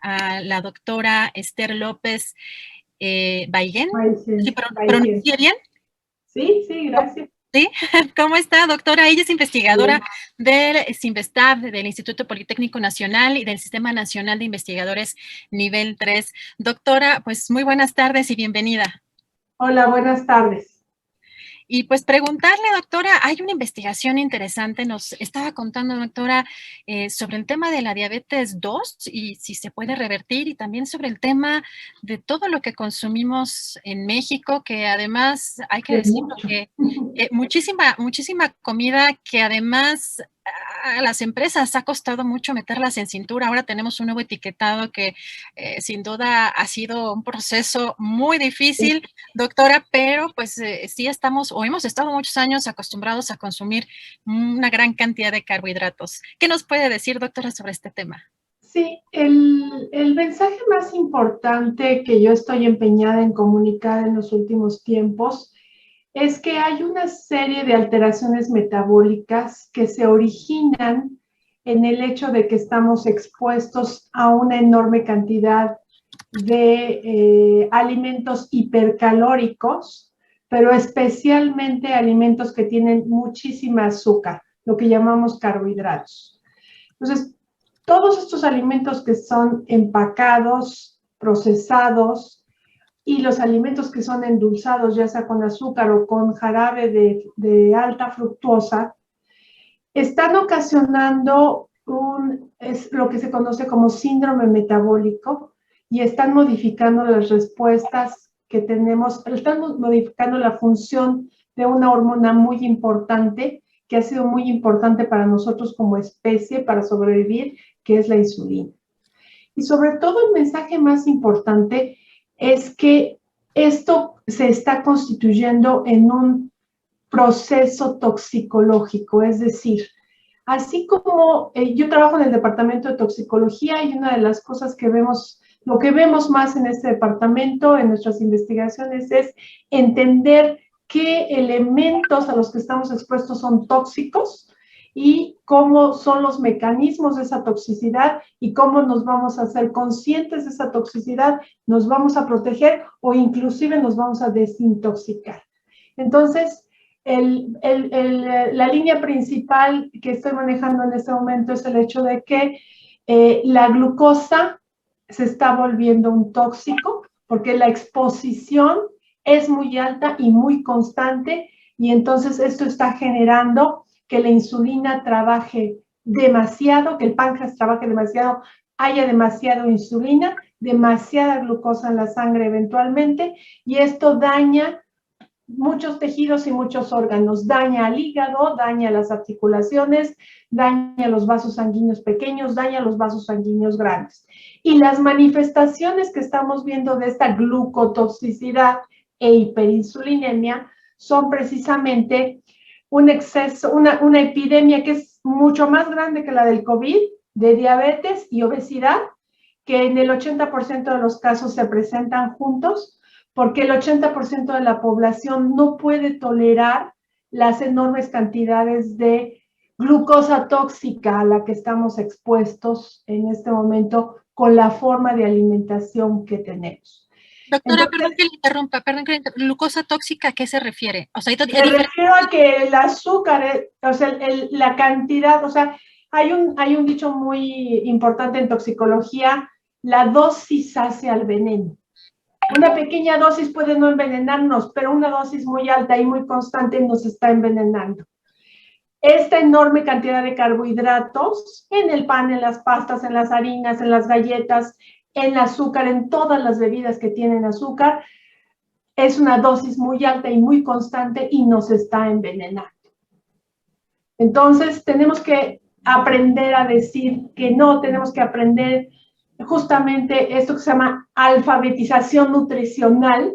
a la doctora Esther López Baigén. ¿Sí Baigén. pronuncié bien? Sí, gracias. ¿Sí? ¿Cómo está, doctora? Ella es investigadora del CINVESTAB, del Instituto Politécnico Nacional y del Sistema Nacional de Investigadores Nivel 3. Doctora, pues muy buenas tardes y bienvenida. Hola, buenas tardes. Y pues preguntarle, doctora, hay una investigación interesante, nos estaba contando, doctora, sobre el tema de la diabetes 2 y si se puede revertir, y también sobre el tema de todo lo que consumimos en México, que además hay que decirlo que muchísima comida que además a las empresas ha costado mucho meterlas en cintura. Ahora tenemos un nuevo etiquetado que sin duda ha sido un proceso muy difícil, doctora, pero pues sí estamos o hemos estado muchos años acostumbrados a consumir una gran cantidad de carbohidratos. ¿Qué nos puede decir, doctora, sobre este tema? Sí, el mensaje más importante que yo estoy empeñada en comunicar en los últimos tiempos es que hay una serie de alteraciones metabólicas que se originan en el hecho de que estamos expuestos a una enorme cantidad de alimentos hipercalóricos, pero especialmente alimentos que tienen muchísima azúcar, lo que llamamos carbohidratos. Entonces, todos estos alimentos que son empacados, procesados, y los alimentos que son endulzados, ya sea con azúcar o con jarabe de alta fructosa, están ocasionando es lo que se conoce como síndrome metabólico y están modificando las respuestas que tenemos, están modificando la función de una hormona muy importante que ha sido muy importante para nosotros como especie para sobrevivir, que es la insulina. Y sobre todo el mensaje más importante es que esto se está constituyendo en un proceso toxicológico, es decir, así como yo trabajo en el departamento de toxicología y una de las cosas que vemos, lo que vemos más en este departamento, en nuestras investigaciones, es entender qué elementos a los que estamos expuestos son tóxicos y cómo son los mecanismos de esa toxicidad y cómo nos vamos a hacer conscientes de esa toxicidad, nos vamos a proteger o inclusive nos vamos a desintoxicar. Entonces, la línea principal que estoy manejando en este momento es el hecho de que la glucosa se está volviendo un tóxico porque la exposición es muy alta y muy constante y entonces esto está generando que la insulina trabaje demasiado, que el páncreas trabaje demasiado, haya demasiada insulina, demasiada glucosa en la sangre eventualmente y esto daña muchos tejidos y muchos órganos, daña al hígado, daña las articulaciones, daña los vasos sanguíneos pequeños, daña los vasos sanguíneos grandes. Y las manifestaciones que estamos viendo de esta glucotoxicidad e hiperinsulinemia son precisamente un exceso, una epidemia que es mucho más grande que la del COVID, de diabetes y obesidad, que en el 80% de los casos se presentan juntos, porque el 80% de la población no puede tolerar las enormes cantidades de glucosa tóxica a la que estamos expuestos en este momento con la forma de alimentación que tenemos. Doctora, entonces, perdón que le interrumpa, ¿glucosa tóxica a qué se refiere? O sea, me refiero a que el azúcar, o sea, la cantidad, o sea, hay un dicho muy importante en toxicología, la dosis hace al veneno. Una pequeña dosis puede no envenenarnos, pero una dosis muy alta y muy constante nos está envenenando. Esta enorme cantidad de carbohidratos en el pan, en las pastas, en las harinas, en las galletas, en el azúcar, en todas las bebidas que tienen azúcar, es una dosis muy alta y muy constante y nos está envenenando. Entonces, tenemos que aprender a decir que no, tenemos que aprender justamente esto que se llama alfabetización nutricional,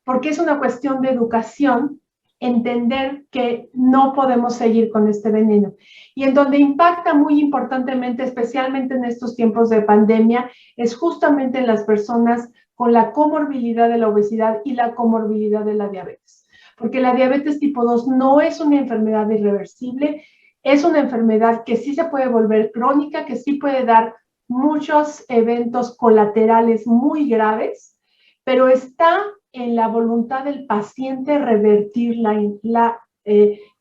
porque es una cuestión de educación, entender que no podemos seguir con este veneno. Y en donde impacta muy importantemente, especialmente en estos tiempos de pandemia, es justamente en las personas con la comorbilidad de la obesidad y la comorbilidad de la diabetes. Porque la diabetes tipo 2 no es una enfermedad irreversible, es una enfermedad que sí se puede volver crónica, que sí puede dar muchos eventos colaterales muy graves, pero está en la voluntad del paciente revertir la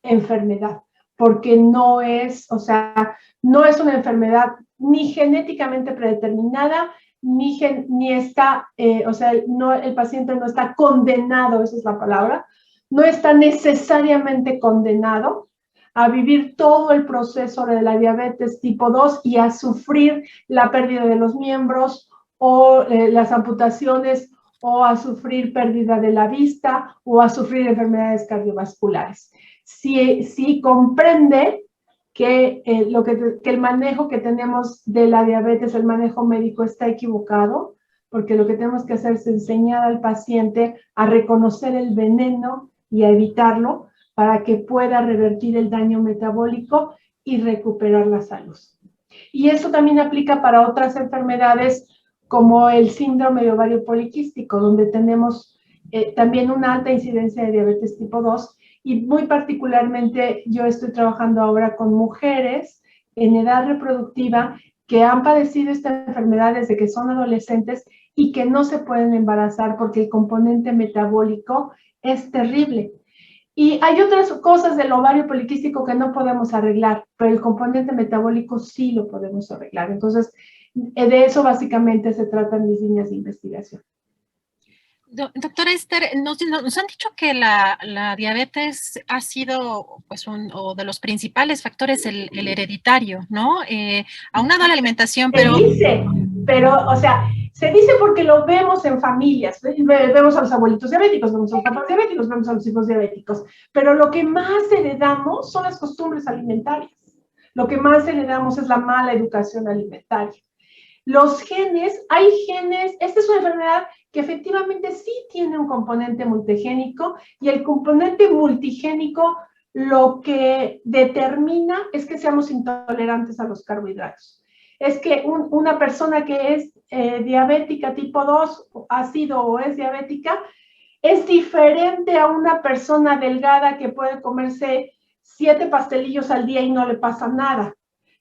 enfermedad, porque no es, o sea, no es una enfermedad ni genéticamente predeterminada, ni está, o sea, no, el paciente no está condenado, esa es la palabra, no está necesariamente condenado a vivir todo el proceso de la diabetes tipo 2 y a sufrir la pérdida de los miembros o las amputaciones o a sufrir pérdida de la vista o a sufrir enfermedades cardiovasculares. Si comprende que el manejo que tenemos de la diabetes, el manejo médico está equivocado, porque lo que tenemos que hacer es enseñar al paciente a reconocer el veneno y a evitarlo para que pueda revertir el daño metabólico y recuperar la salud. Y eso también aplica para otras enfermedades como el síndrome de ovario poliquístico, donde tenemos también una alta incidencia de diabetes tipo 2 y muy particularmente yo estoy trabajando ahora con mujeres en edad reproductiva que han padecido esta enfermedad desde que son adolescentes y que no se pueden embarazar porque el componente metabólico es terrible. Y hay otras cosas del ovario poliquístico que no podemos arreglar, pero el componente metabólico sí lo podemos arreglar. Entonces, de eso básicamente se tratan mis líneas de investigación. Doctora Esther, nos han dicho que la diabetes ha sido pues o de los principales factores el hereditario, ¿no? Aunado a la alimentación, pero... Se dice, pero, o sea, se dice porque lo vemos en familias, vemos a los abuelitos diabéticos, vemos a los papás diabéticos, vemos a los hijos diabéticos, pero lo que más heredamos son las costumbres alimentarias. Lo que más heredamos es la mala educación alimentaria. Los genes, hay genes, esta es una enfermedad que efectivamente sí tiene un componente multigénico y el componente multigénico lo que determina es que seamos intolerantes a los carbohidratos. Es que una persona que es diabética tipo 2, ha sido o es diabética, es diferente a una persona delgada que puede comerse 7 pastelillos al día y no le pasa nada.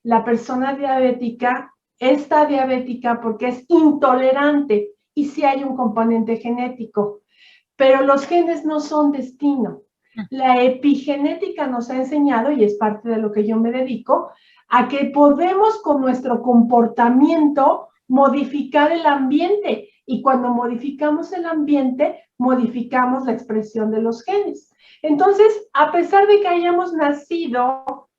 La persona diabética está diabética porque es intolerante y sí hay un componente genético, pero los genes no son destino. La epigenética nos ha enseñado, y es parte de lo que yo me dedico, a que podemos con nuestro comportamiento modificar el ambiente y cuando modificamos el ambiente, modificamos la expresión de los genes. Entonces, a pesar de que hayamos nacido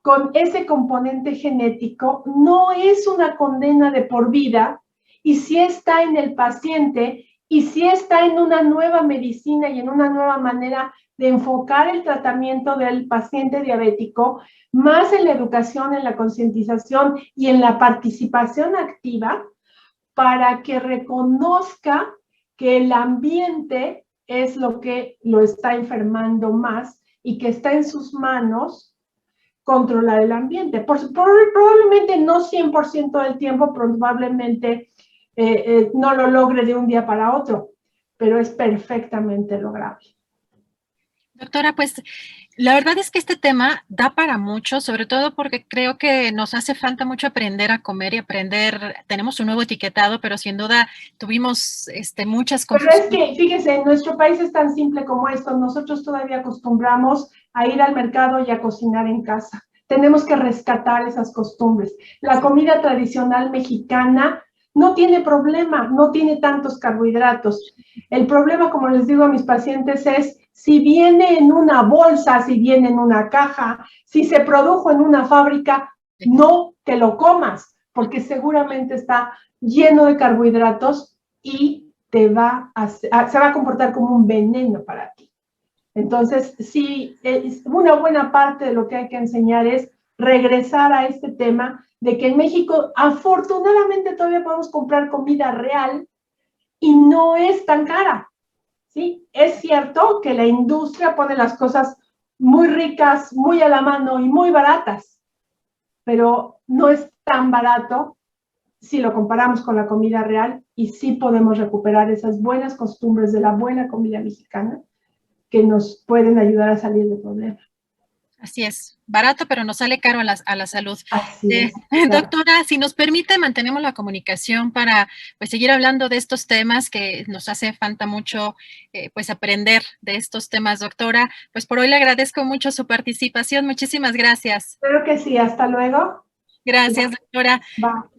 con ese componente genético, no es una condena de por vida y sí está en el paciente y sí está en una nueva medicina y en una nueva manera de enfocar el tratamiento del paciente diabético, más en la educación, en la concientización y en la participación activa para que reconozca que el ambiente es lo que lo está enfermando más y que está en sus manos controlar el ambiente. Probablemente no 100% del tiempo, probablemente no lo logre de un día para otro, pero es perfectamente lograble. Doctora, pues la verdad es que este tema da para mucho, sobre todo porque creo que nos hace falta mucho aprender a comer y aprender, tenemos un nuevo etiquetado, pero sin duda tuvimos muchas confusiones. Pero es que, fíjese, en nuestro país es tan simple como esto, nosotros todavía acostumbramos a ir al mercado y a cocinar en casa. Tenemos que rescatar esas costumbres. La comida tradicional mexicana no tiene problema, no tiene tantos carbohidratos. El problema, como les digo a mis pacientes, es si viene en una bolsa, si viene en una caja, si se produjo en una fábrica, no te lo comas, porque seguramente está lleno de carbohidratos y se va a comportar como un veneno para ti. Entonces, sí, una buena parte de lo que hay que enseñar es regresar a este tema de que en México, afortunadamente, todavía podemos comprar comida real y no es tan cara. ¿Sí? Es cierto que la industria pone las cosas muy ricas, muy a la mano y muy baratas, pero no es tan barato si lo comparamos con la comida real y sí podemos recuperar esas buenas costumbres de la buena comida mexicana que nos pueden ayudar a salir del problema. Así es, barato, pero nos sale caro a la salud. Así es, claro. Doctora, si nos permite, mantenemos la comunicación para, pues, seguir hablando de estos temas que nos hace falta mucho, pues, aprender de estos temas, doctora. Pues, por hoy le agradezco mucho su participación. Muchísimas gracias. Espero que sí. Hasta luego. Gracias, doctora. Bye.